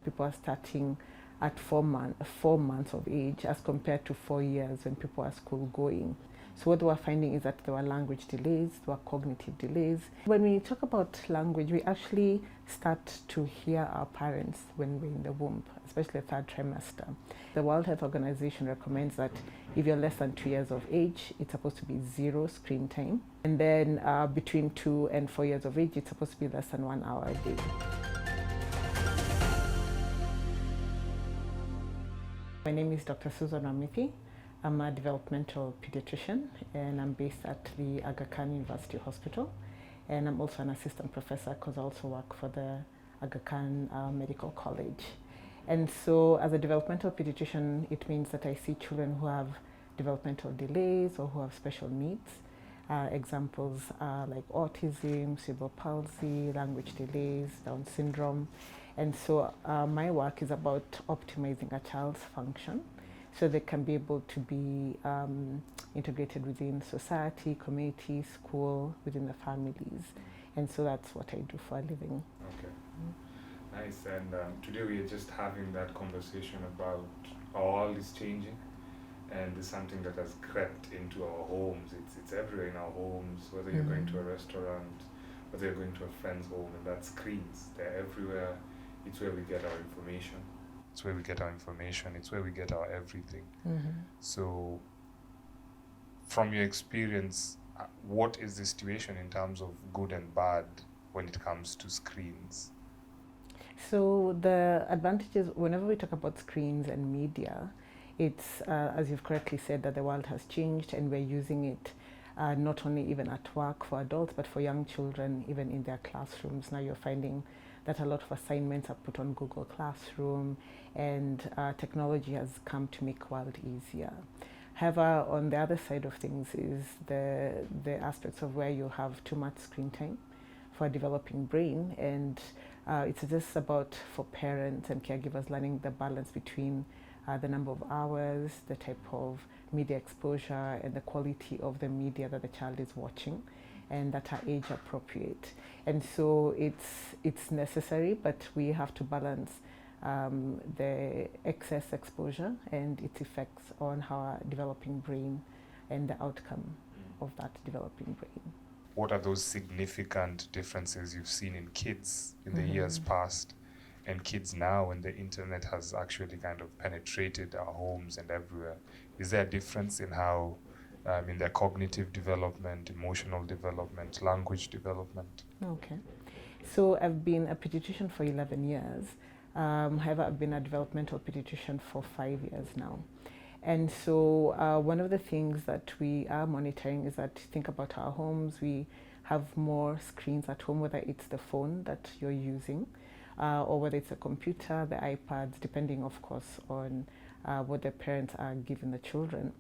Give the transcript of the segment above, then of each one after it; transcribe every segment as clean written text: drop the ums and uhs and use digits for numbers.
People are starting at 4 months of age as compared to 4 years when people are school going. So what we're finding is that there were language delays, there were cognitive delays. When we talk about language, we actually start to hear our parents when we're in the womb, especially the third trimester. The World Health Organization recommends that if you're less than 2 years of age, it's supposed to be 0 screen time. And then between 2 and 4 years of age, it's supposed to be less than 1 hour a day. My name is Dr. Susan Wamithi. I'm a developmental pediatrician and I'm based at the Aga Khan University Hospital. And I'm also an assistant professor because I also work for the Aga Khan Medical College. And so as a developmental pediatrician, it means that I see children who have developmental delays or who have special needs. Examples are like autism, cerebral palsy, language delays, Down syndrome. And so my work is about optimizing a child's function so they can be able to be integrated within society, community, school, within the families. And so that's what I do for a living. Okay. Nice. And today we are just having that conversation about how all is changing. And it's something that has crept into our homes. It's everywhere in our homes, whether you're going to a restaurant, whether you're going to a friend's home, and that's screens. They're everywhere. It's where we get our information. It's where we get our information. It's where we get our everything. So, from your experience, what is the situation in terms of good and bad when it comes to screens? So the advantages, whenever we talk about screens and media, it's, as you've correctly said, that the world has changed and we're using it not only even at work for adults, but for young children, even in their classrooms. Now you're finding that a lot of assignments are put on Google Classroom, and technology has come to make world easier. However, on the other side of things is the aspects of where you have too much screen time for a developing brain, and it's just about, for parents and caregivers, learning the balance between the number of hours, the type of media exposure, and the quality of the media that the child is watching, and that are age appropriate. And so it's necessary, but we have to balance the excess exposure and its effects on our developing brain and the outcome of that developing brain. What are those significant differences you've seen in kids in the years past and kids now when the internet has actually kind of penetrated our homes and everywhere? Is there a difference in how in their cognitive development, emotional development, language development? Okay. So I've been a pediatrician for 11 years. However, I've been a developmental pediatrician for 5 years now. And so one of the things that we are monitoring is that, think about our homes. We have more screens at home, whether it's the phone that you're using or whether it's a computer, the iPads, depending, of course, on what the parents are giving the children.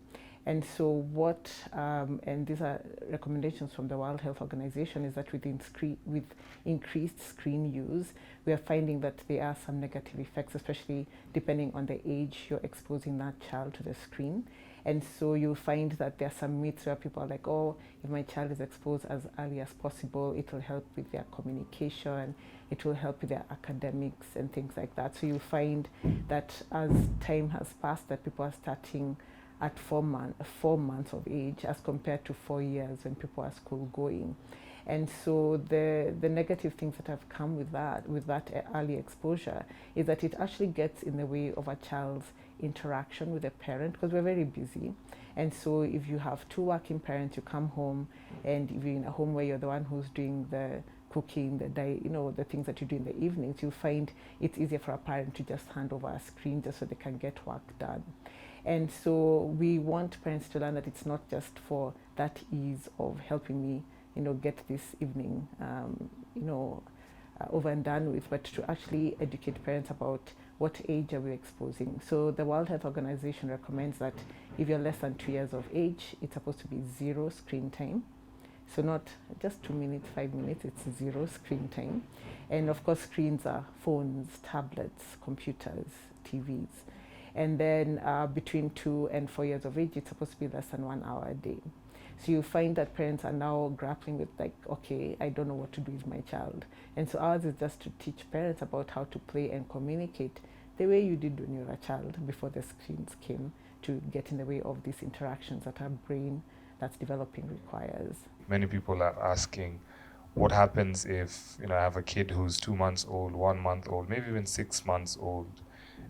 And so what, and these are recommendations from the World Health Organization, is that with increased screen use, we are finding that there are some negative effects, especially depending on the age you're exposing that child to the screen. And so you'll find that there are some myths where people are like, oh, if my child is exposed as early as possible, it will help with their communication, it will help with their academics and things like that. So you'll find that as time has passed, that people are starting at 4 months of age as compared to 4 years when people are school going. And so the negative things that have come with that early exposure is that it actually gets in the way of a child's interaction with a parent, because we're very busy. And so if you have two working parents, you come home, and if you're in a home where you're the one who's doing the cooking, the things that you do in the evenings, you find it's easier for a parent to just hand over a screen just so they can get work done. And so we want parents to learn that it's not just for that ease of helping me, get this evening, over and done with, but to actually educate parents about what age are we exposing. So the World Health Organization recommends that if you're less than 2 years of age, it's supposed to be 0 screen time. So not just 2 minutes, 5 minutes, it's 0 screen time. And of course, screens are phones, tablets, computers, TVs. And then between 2 and 4 years of age, it's supposed to be less than 1 hour a day. So you find that parents are now grappling with like, okay, I don't know what to do with my child. And so ours is just to teach parents about how to play and communicate the way you did when you were a child before the screens came to get in the way of these interactions that our brain that's developing requires. Many people are asking, what happens if I have a kid who's 2 months old, 1 month old, maybe even 6 months old,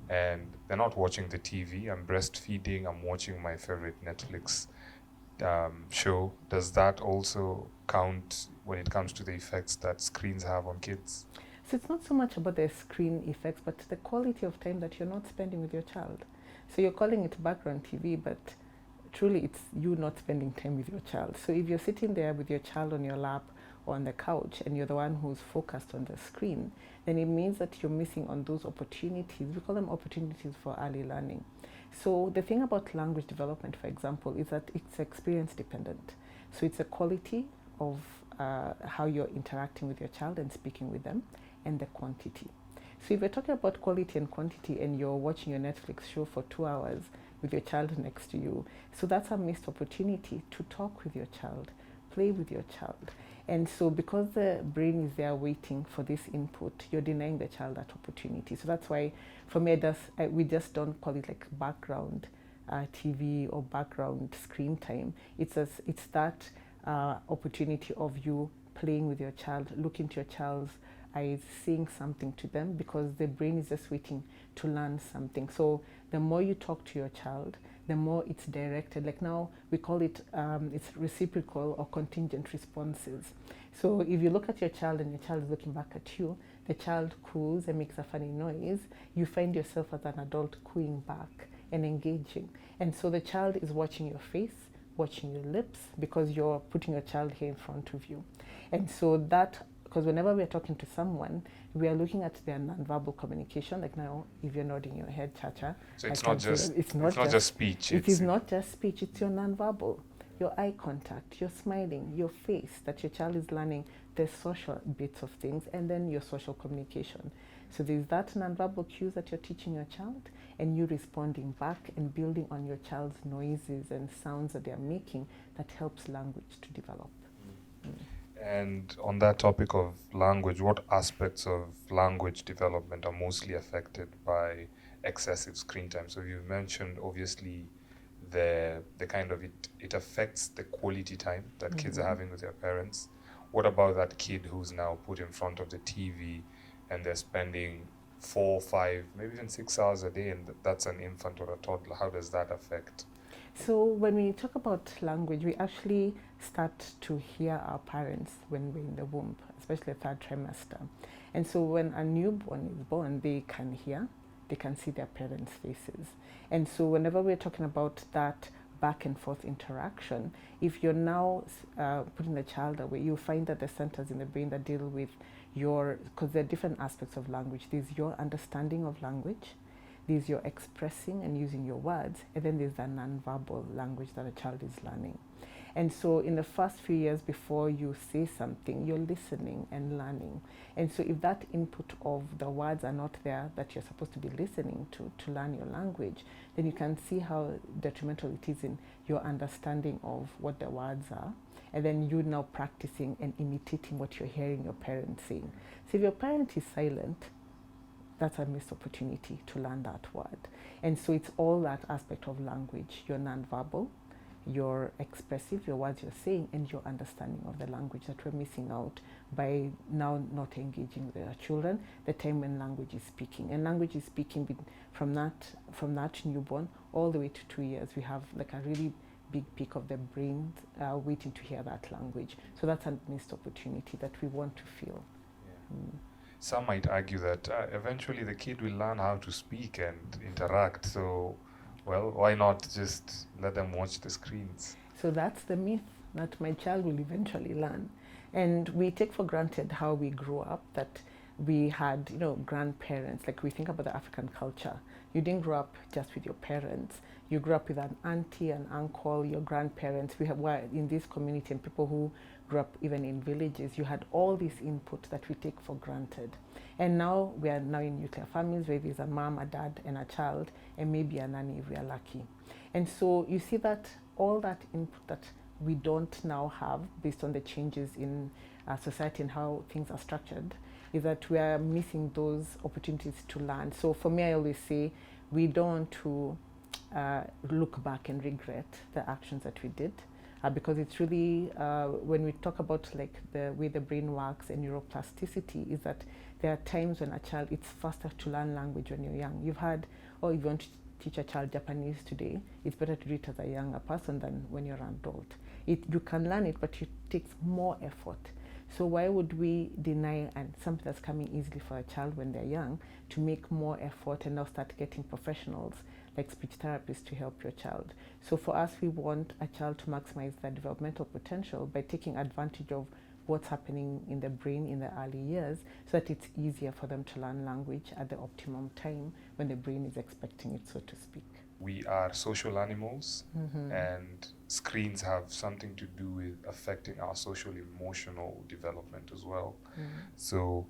and they're not watching the TV. I'm breastfeeding. I'm watching my favorite Netflix show. Does that also count when it comes to the effects that screens have on kids? So it's not so much about the screen effects, but the quality of time that you're not spending with your child. So you're calling it background TV, but truly it's you not spending time with your child. So if you're sitting there with your child on your lap or on the couch and you're the one who's focused on the screen, then it means that you're missing on those opportunities. We call them opportunities for early learning. So the thing about language development, for example, is that it's experience dependent. So it's a quality of how you're interacting with your child and speaking with them, and the quantity. So if you're talking about quality and quantity and you're watching your Netflix show for 2 hours with your child next to you, so that's a missed opportunity to talk with your child, play with your child. And so because the brain is there waiting for this input, you're denying the child that opportunity. So that's why for me, we just don't call it like background TV or background screen time. It's that opportunity of you playing with your child, looking to your child's eyes, saying something to them, because the brain is just waiting to learn something. So the more you talk to your child, the more it's directed. Like now we call it, it's reciprocal or contingent responses. So if you look at your child and your child is looking back at you, the child coos and makes a funny noise, you find yourself as an adult cooing back and engaging. And so the child is watching your face, watching your lips, because you're putting your child here in front of you. And so that, because whenever we're talking to someone, we are looking at their nonverbal communication. Like now, if you're nodding your head, cha-cha. So it's not just speech. It is not just speech, it's your nonverbal. Your eye contact, your smiling, your face, that your child is learning the social bits of things, and then your social communication. So there's that nonverbal cues that you're teaching your child, and you responding back and building on your child's noises and sounds that they're making that helps language to develop. And on that topic of language, what aspects of language development are mostly affected by excessive screen time? So you mentioned obviously the kind of it affects the quality time that kids are having with their parents. What about that kid who's now put in front of the TV and they're spending 4, 5, maybe even 6 hours a day, and that's an infant or a toddler? How does that affect? So when we talk about language, we actually start to hear our parents when we're in the womb, especially the third trimester. And so when a newborn is born, they can hear, they can see their parents' faces. And so whenever we're talking about that back and forth interaction, if you're now putting the child away, you'll find that the centers in the brain that deal with because there are different aspects of language. There's your understanding of language, there's your expressing and using your words, and then there's the non-verbal language that a child is learning. And so in the first few years before you say something, you're listening and learning. And so if that input of the words are not there that you're supposed to be listening to learn your language, then you can see how detrimental it is in your understanding of what the words are. And then you now practicing and imitating what you're hearing your parents saying. So if your parent is silent, that's a missed opportunity to learn that word. And so it's all that aspect of language, your nonverbal, your expressive, your words you're saying, and your understanding of the language that we're missing out by now not engaging with our children, the time when language is speaking. And language is speaking from that newborn all the way to 2 years. We have like a really big peak of the brain waiting to hear that language. So that's a missed opportunity that we want to feel. Yeah. Some might argue that eventually the kid will learn how to speak and interact. So, well, why not just let them watch the screens? So that's the myth, that my child will eventually learn. And we take for granted how we grew up, that we had, grandparents. Like we think about the African culture. You didn't grow up just with your parents. You grew up with an auntie, an uncle, your grandparents. Were in this community, and people who grew up even in villages. You had all this input that we take for granted. And now we are now in nuclear families where there's a mom, a dad, and a child, and maybe a nanny if we are lucky. And so you see that all that input that we don't now have, based on the changes in society and how things are structured, is that we are missing those opportunities to learn. So for me, I always say we don't want to look back and regret the actions that we did, because it's really, when we talk about like the way the brain works and neuroplasticity, is that there are times when a child, it's faster to learn language when you're young. You've had, or if you want to teach a child Japanese today, it's better to do it as a younger person than when you're an adult. You can learn it, but it takes more effort. So why would we deny and something that's coming easily for a child when they're young to make more effort and now start getting professionals like speech therapists to help your child? So for us, we want a child to maximize their developmental potential by taking advantage of what's happening in the brain in the early years, so that it's easier for them to learn language at the optimum time when the brain is expecting it, so to speak. We are social animals, and screens have something to do with affecting our social emotional development as well. So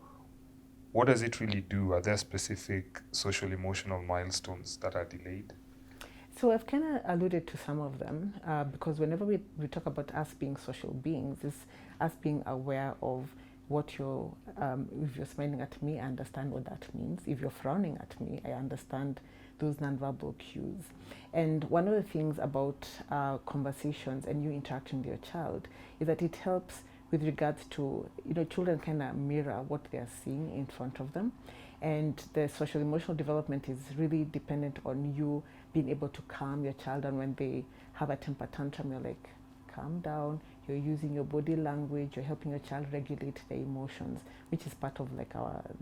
what does it really do? Are there specific social emotional milestones that are delayed? So I've kind of alluded to some of them, because whenever we talk about us being social beings, it's us being aware of what you're, if you're smiling at me, I understand what that means. If you're frowning at me, I understand those nonverbal cues. And one of the things about conversations and you interacting with your child is that it helps with regards to, children kind of mirror what they are seeing in front of them. And the social emotional development is really dependent on you being able to calm your child. And when they have a temper tantrum, you're like, calm down. You're using your body language. You're helping your child regulate their emotions, which is part of like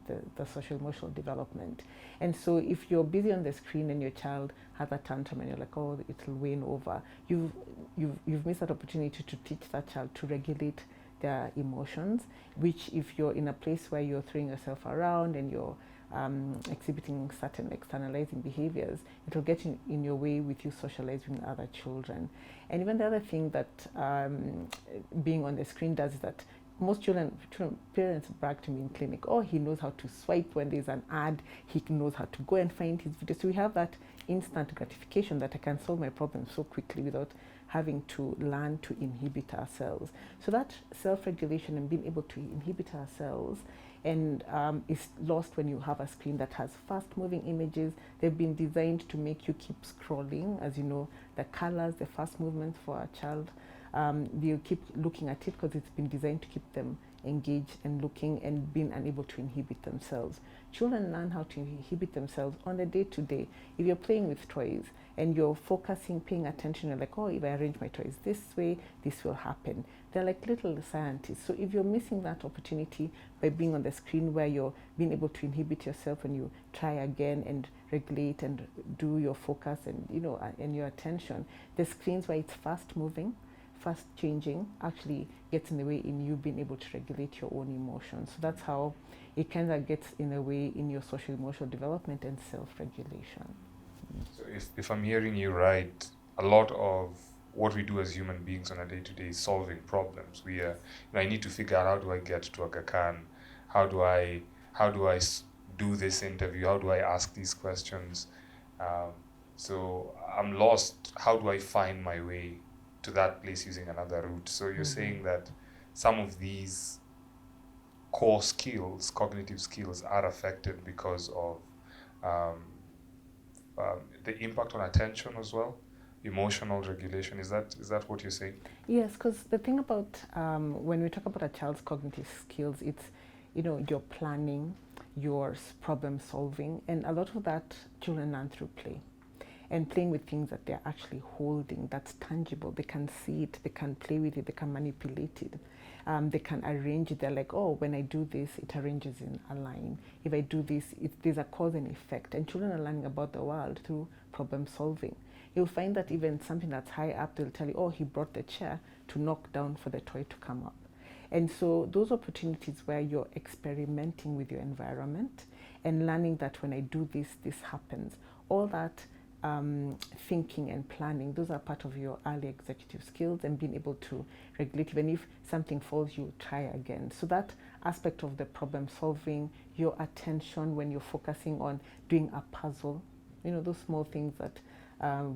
the social emotional development. And so if you're busy on the screen and your child has a tantrum and you're like, oh, it'll wane over, you've missed that opportunity to teach that child to regulate their emotions, which if you're in a place where you're throwing yourself around and you're exhibiting certain externalizing behaviors, it will get in your way with you socializing with other children. And even the other thing that being on the screen does is that most parents brag to me in clinic, oh, he knows how to swipe when there's an ad, he knows how to go and find his videos. So we have that instant gratification that I can solve my problem so quickly without having to learn to inhibit ourselves. So that self-regulation and being able to inhibit ourselves and is lost when you have a screen that has fast-moving images. They've been designed to make you keep scrolling, as you know, the colors, the fast movements for a child. They'll keep looking at it because it's been designed to keep them engaged and looking and being unable to inhibit themselves. Children learn how to inhibit themselves on the day-to-day. If you're playing with toys and you're focusing, paying attention, you're like, oh, if I arrange my toys this way, this will happen. They're like little scientists. So if you're missing that opportunity by being on the screen where you're being able to inhibit yourself and you try again and regulate and do your focus and, and your attention, the screens where it's fast moving, fast changing actually gets in the way in you being able to regulate your own emotions. So that's how it kind of gets in the way in your social emotional development and self-regulation. So if I'm hearing you right, a lot of what we do as human beings on a day-to-day is solving problems. I need to figure out, how do I get to Aga Khan? How do I do this interview? How do I ask these questions? So I'm lost. How do I find my way to that place using another route? So you're saying that some of these core skills, cognitive skills, are affected because of the impact on attention as well, emotional regulation. Is that what you're saying? Yes, because the thing about when we talk about a child's cognitive skills, it's your planning, your problem solving, and a lot of that children learn through play. And playing with things that they're actually holding, that's tangible. They can see it, they can play with it, they can manipulate it. They can arrange it. They're like, oh, when I do this, it arranges in a line. If I do this, there's a cause and effect. And children are learning about the world through problem solving. You'll find that even something that's high up, they'll tell you, oh, he brought the chair to knock down for the toy to come up. And so those opportunities where you're experimenting with your environment and learning that when I do this, this happens. All that thinking and planning, those are part of your early executive skills and being able to regulate. Even if something falls, you try again. So that aspect of the problem solving, your attention when you're focusing on doing a puzzle, those small things that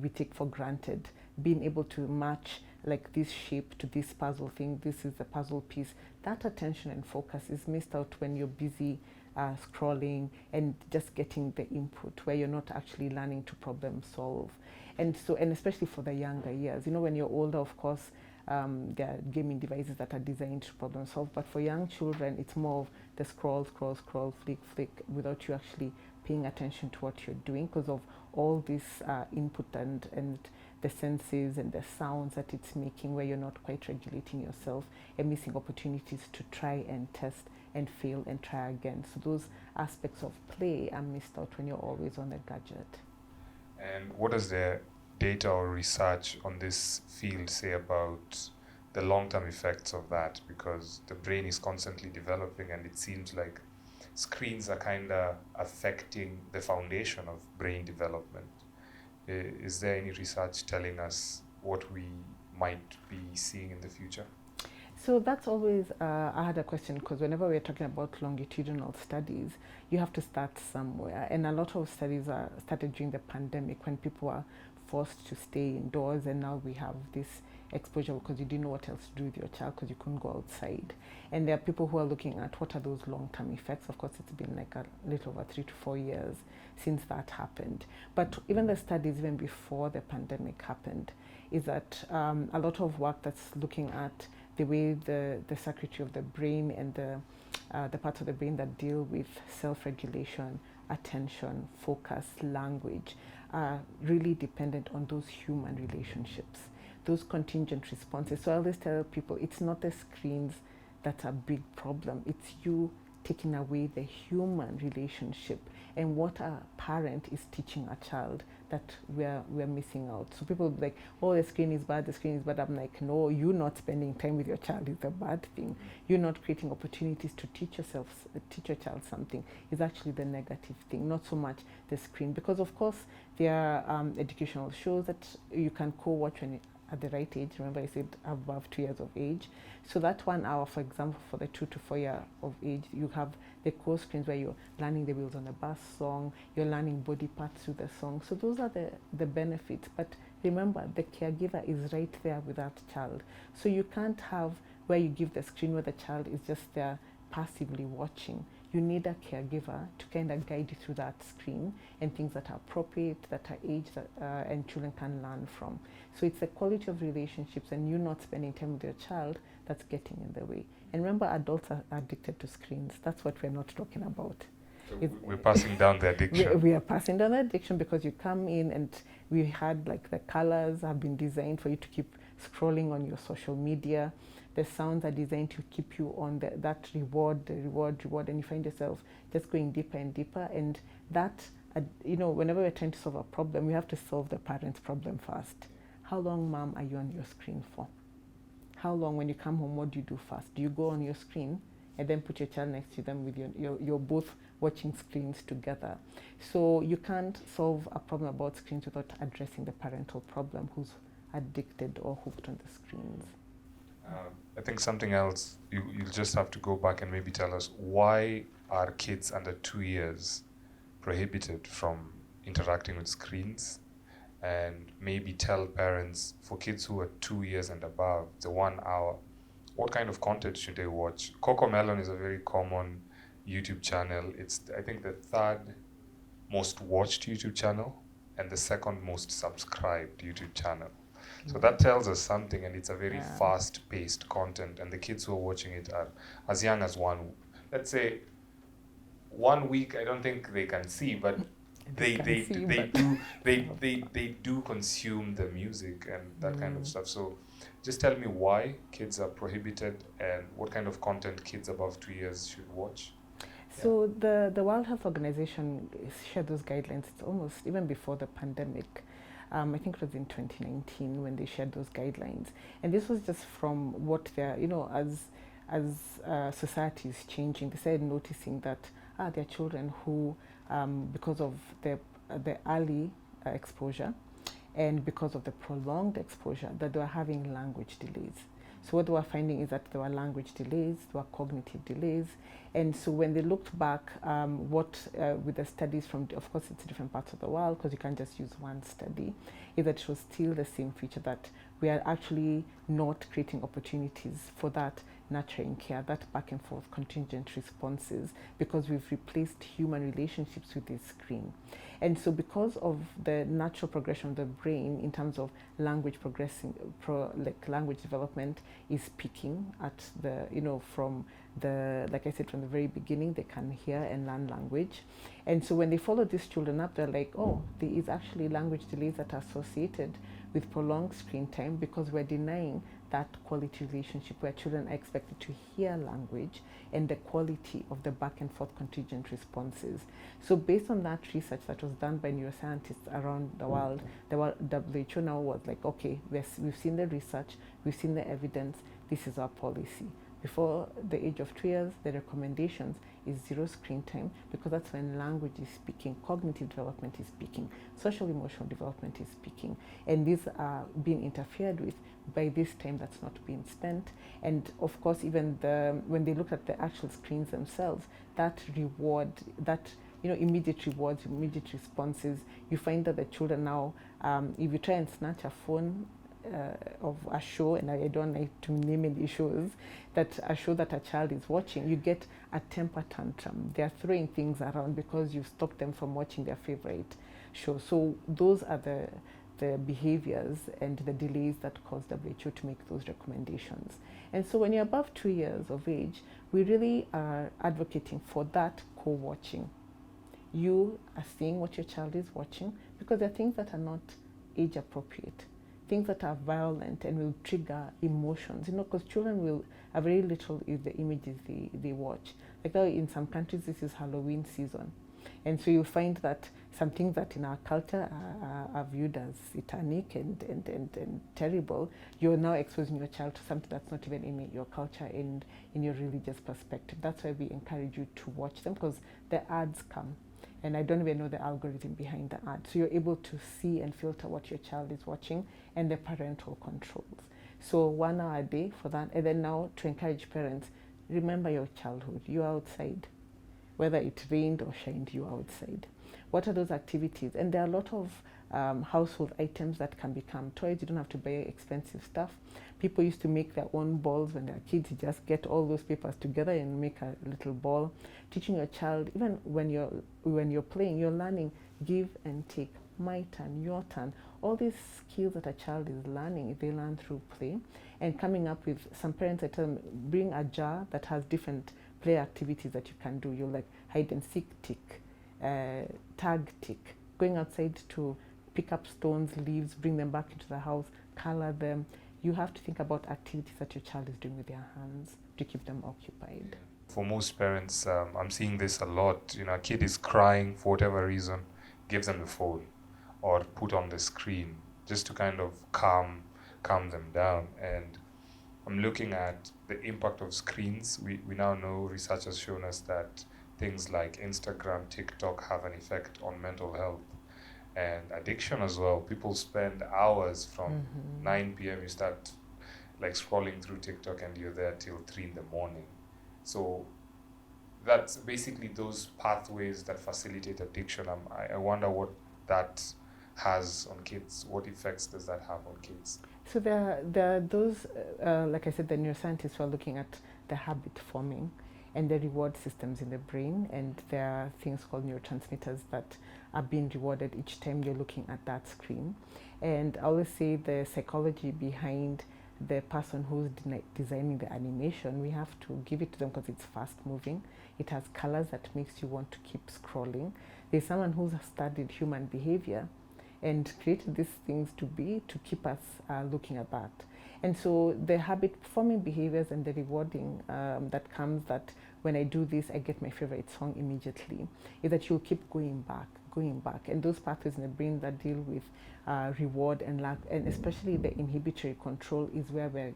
we take for granted, being able to match like this shape to this puzzle thing, this is the puzzle piece. That attention and focus is missed out when you're busy scrolling and just getting the input, where you're not actually learning to problem solve. And so, and especially for the younger years, when you're older, of course, there are gaming devices that are designed to problem solve. But for young children, it's more of the scroll, flick, without you actually paying attention to what you're doing, because of all this input and the senses and the sounds that it's making, where you're not quite regulating yourself and missing opportunities to try and test and fail and try again. So those aspects of play are missed out when you're always on the gadget. And what does the data or research on this field say about the long-term effects of that? Because the brain is constantly developing, and it seems like screens are kind of affecting the foundation of brain development. Is there any research telling us what we might be seeing in the future? So that's always a harder question, because whenever we're talking about longitudinal studies, you have to start somewhere. And a lot of studies are started during the pandemic, when people are forced to stay indoors, and now we have this exposure because you didn't know what else to do with your child because you couldn't go outside. And there are people who are looking at what are those long-term effects. Of course, it's been like a little over 3 to 4 years since that happened. But even the studies, even before the pandemic happened, is that a lot of work that's looking at the way the circuitry of the brain and the parts of the brain that deal with self-regulation, attention, focus, language, are really dependent on those human relationships, those contingent responses. So I always tell people, it's not the screens that's a big problem. It's you taking away the human relationship and what a parent is teaching a child that we're missing out. So people will be like, oh, the screen is bad, the screen is bad. I'm like, no, you not spending time with your child is the bad thing. You're not creating opportunities to teach your child something is actually the negative thing, not so much the screen. Because of course there are educational shows that you can co-watch when at the right age. Remember, I said above 2 years of age. So that 1 hour, for example, for the 2 to 4 year of age, you have the core screens where you're learning the wheels on the bus song, you're learning body parts through the song. So those are the benefits. But remember, the caregiver is right there with that child. So you can't have where you give the screen where the child is just there passively watching. You need a caregiver to kind of guide you through that screen and things that are appropriate, that are age, that and children can learn from. So it's the quality of relationships and you not spending time with your child that's getting in the way. And remember, adults are addicted to screens. That's what we're not talking about. So we're passing down the addiction. We are passing down the addiction because you come in and we had like the colors have been designed for you to keep scrolling on your social media. The sounds are designed to keep you on that reward, and you find yourself just going deeper and deeper. And that, whenever we're trying to solve a problem, we have to solve the parent's problem first. How long, mom, are you on your screen for? How long, when you come home, what do you do first? Do you go on your screen and then put your child next to them with you're both watching screens together? So you can't solve a problem about screens without addressing the parental problem, who's addicted or hooked on the screens. I think something else, you'll just have to go back and maybe tell us, why are kids under 2 years prohibited from interacting with screens? And maybe tell parents, for kids who are 2 years and above, the 1 hour, what kind of content should they watch? Coco Melon is a very common YouTube channel. It's, I think, the 3rd most watched YouTube channel and the 2nd most subscribed YouTube channel. So that tells us something, and it's a very fast-paced content, and the kids who are watching it are as young as 1 week. I don't think they can see, but they do consume the music and that kind of stuff. So just tell me why kids are prohibited and what kind of content kids above 2 years should watch. So the World Health Organization shared those guidelines. It's almost even before the pandemic. I think it was in 2019 when they shared those guidelines. And this was just from what they're, as society is changing, they started noticing that there are children who, because of the early exposure and because of the prolonged exposure, that they were having language delays. So what they were finding is that there were language delays, there were cognitive delays. And so when they looked back, with the studies from, of course, it's different parts of the world because you can't just use one study, is that it was still the same feature, that we are actually not creating opportunities for that nurturing care, that back and forth contingent responses, because we've replaced human relationships with this screen. And so because of the natural progression of the brain in terms of language progressing, language development is peaking at the, from the, like I said, from the very beginning, they can hear and learn language. And so when they follow these children up, they're like, oh, there is actually language delays that are associated with prolonged screen time, because we're denying that quality relationship where children are expected to hear language and the quality of the back and forth contingent responses. So based on that research that was done by neuroscientists around the world, the WHO now was like, okay, we've seen the research, we've seen the evidence, this is our policy. Before the age of 2 years, the recommendations is 0 screen time, because that's when language is speaking, cognitive development is speaking, social emotional development is speaking, and these are being interfered with by this time that's not being spent. And of course, even when they look at the actual screens themselves, that reward, that immediate rewards, immediate responses, you find that the children now, if you try and snatch a phone of a show, and I don't like to name any shows, that a show that a child is watching, you get a temper tantrum. They are throwing things around because you stopped them from watching their favorite show. So those are the behaviors and the delays that cause WHO to make those recommendations. And so when you're above 2 years of age, we really are advocating for that co-watching. You are seeing what your child is watching, because there are things that are not age appropriate, things that are violent and will trigger emotions, because children are very little with the images they watch. Like in some countries, this is Halloween season. And so you'll find that some things that in our culture are viewed as satanic and terrible, you're now exposing your child to something that's not even in your culture and in your religious perspective. That's why we encourage you to watch them, because the ads come. And I don't even know the algorithm behind the ad. So you're able to see and filter what your child is watching and the parental controls. So 1 hour a day for that. And then now to encourage parents, remember your childhood. You're outside. Whether it rained or shined, you're outside. What are those activities? And there are a lot of household items that can become toys. You don't have to buy expensive stuff. People used to make their own balls when they were kids. You just get all those papers together and make a little ball. Teaching your child, even when you're playing, you're learning give and take. My turn, your turn. All these skills that a child is learning, they learn through play. And coming up with, some parents, I tell them, bring a jar that has different play activities that you can do. You like hide and seek, tick, tag, tick. Going outside to pick up stones, leaves, bring them back into the house, color them. You have to think about activities that your child is doing with their hands to keep them occupied. For most parents, I'm seeing this a lot. A kid is crying for whatever reason, give them the phone or put on the screen just to kind of calm them down. And I'm looking at the impact of screens. We now know, research has shown us that things like Instagram, TikTok have an effect on mental health and addiction as well. People spend hours from 9 p.m. You start like scrolling through TikTok and you're there till 3 in the morning. So that's basically those pathways that facilitate addiction. I wonder what that has on kids. What effects does that have on kids? So there are those, like I said, the neuroscientists were looking at the habit forming and the reward systems in the brain, and there are things called neurotransmitters that are being rewarded each time you're looking at that screen. And I always say the psychology behind the person who's designing the animation, we have to give it to them because it's fast moving. It has colors that makes you want to keep scrolling. There's someone who's studied human behavior and created these things to keep us looking at that. And so the habit forming behaviors and the rewarding that comes, that when I do this, I get my favorite song immediately, is that you'll keep going back. And those pathways in the brain that deal with reward and lack, and especially the inhibitory control, is where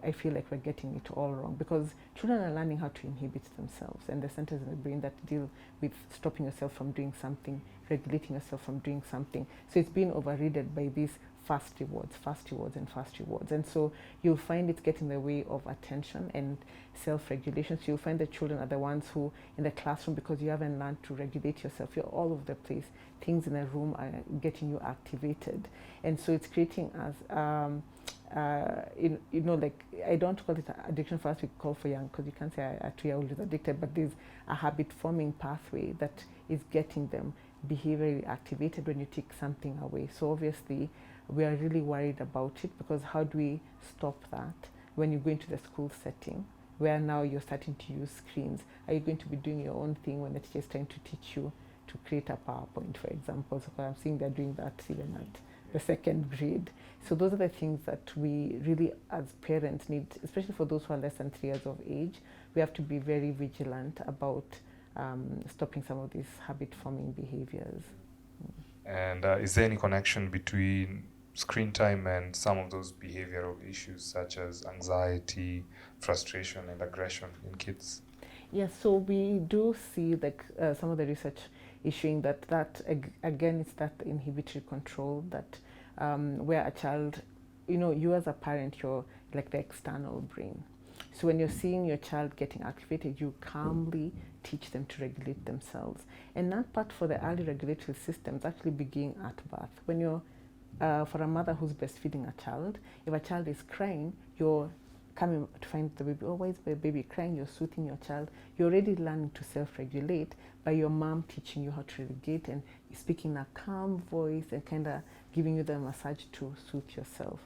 I feel like we're getting it all wrong, because children are learning how to inhibit themselves, and the centers in the brain that deal with stopping yourself from doing something, regulating yourself from doing something. So it's being overridden by these fast rewards. And so you'll find it's getting in the way of attention and self-regulation. So you'll find the children are the ones who, in the classroom, because you haven't learned to regulate yourself, you're all over the place. Things in a room are getting you activated. And so it's creating us like, I don't call it addiction for us, we call for young, because you can't say a 2-year-old is addicted, but there's a habit forming pathway that is getting them behaviorally activated when you take something away. So obviously we are really worried about it, because how do we stop that when you go into the school setting where now you're starting to use screens? Are you going to be doing your own thing when the teacher is trying to teach you to create a PowerPoint, for example? So I'm seeing they're doing that even at the second grade. So those are the things that we really, as parents, need, especially for those who are less than 3 years of age. We have to be very vigilant about stopping some of these habit-forming behaviors. And is there any connection between screen time and some of those behavioral issues such as anxiety, frustration, and aggression in kids? Yes, so we do see some of the research is showing that again, it's that inhibitory control that where a child, you as a parent, you're like the external brain. So when you're seeing your child getting activated, you calmly teach them to regulate themselves. And that part for the early regulatory systems actually begin at birth. When you're, for a mother who's breastfeeding a child, if a child is crying, you're coming to find the baby, why is the baby crying? You're soothing your child. You're already learning to self-regulate by your mom teaching you how to regulate and speaking in a calm voice and kind of giving you the massage to soothe yourself.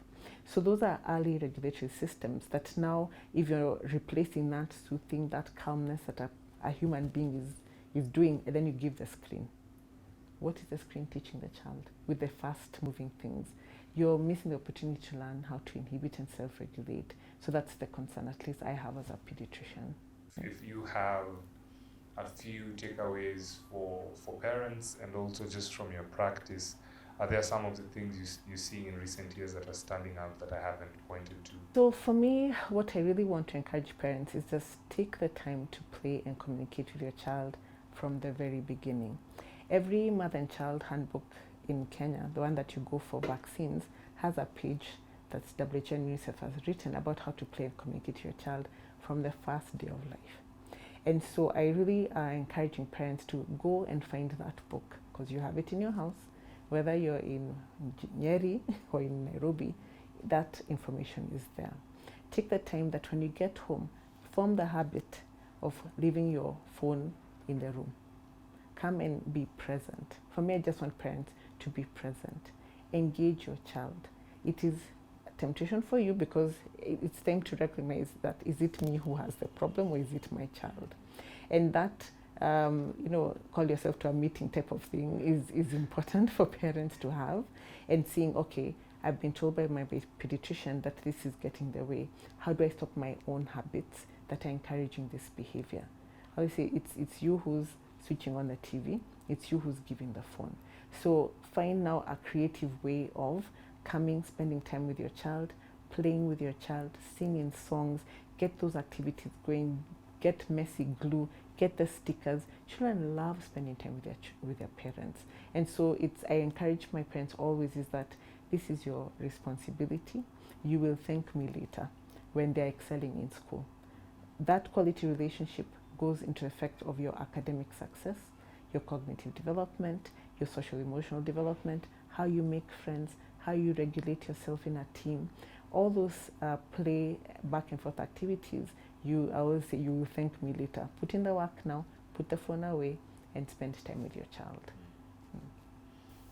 So those are early regulatory systems that now, if you're replacing that soothing, that calmness that a human being is doing, and then you give the screen. What is the screen teaching the child with the fast moving things? You're missing the opportunity to learn how to inhibit and self-regulate. So that's the concern, at least I have as a pediatrician. If you have a few takeaways for parents and also just from your practice, are there some of the things you're seeing in recent years that are standing out that I haven't pointed to? So for me, what I really want to encourage parents is just take the time to play and communicate with your child from the very beginning. Every mother and child handbook in Kenya, the one that you go for vaccines, has a page that's WHO and UNICEF has written about how to play and communicate to your child from the first day of life. And so I really are encouraging parents to go and find that book, because you have it in your house. Whether you're in Nyeri or in Nairobi, that information is there. Take the time that when you get home, form the habit of leaving your phone in the room. Come and be present. For me, I just want parents to be present. Engage your child. It is a temptation for you, because it's time to recognize that, is it me who has the problem or is it my child? And that call yourself to a meeting type of thing is important for parents to have, and seeing, okay, I've been told by my pediatrician that this is getting in the way. How do I stop my own habits that are encouraging this behavior? Obviously, it's you who's switching on the TV, it's you who's giving the phone. So find now a creative way of coming, spending time with your child, playing with your child, singing songs, get those activities going, get messy glue, get the stickers. Children love spending time with their parents. And so I encourage my parents always is that this is your responsibility. You will thank me later when they're excelling in school. That quality relationship goes into effect of your academic success, your cognitive development, your social emotional development, how you make friends, how you regulate yourself in a team. All those play back and forth activities, I always say, you will thank me later. Put in the work now, put the phone away, and spend time with your child.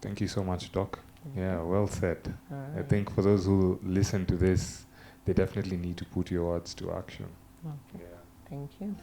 Thank you so much, Doc. Yeah, well said. Right. I think for those who listen to this, they definitely need to put your words to action. Okay. Yeah. Thank you.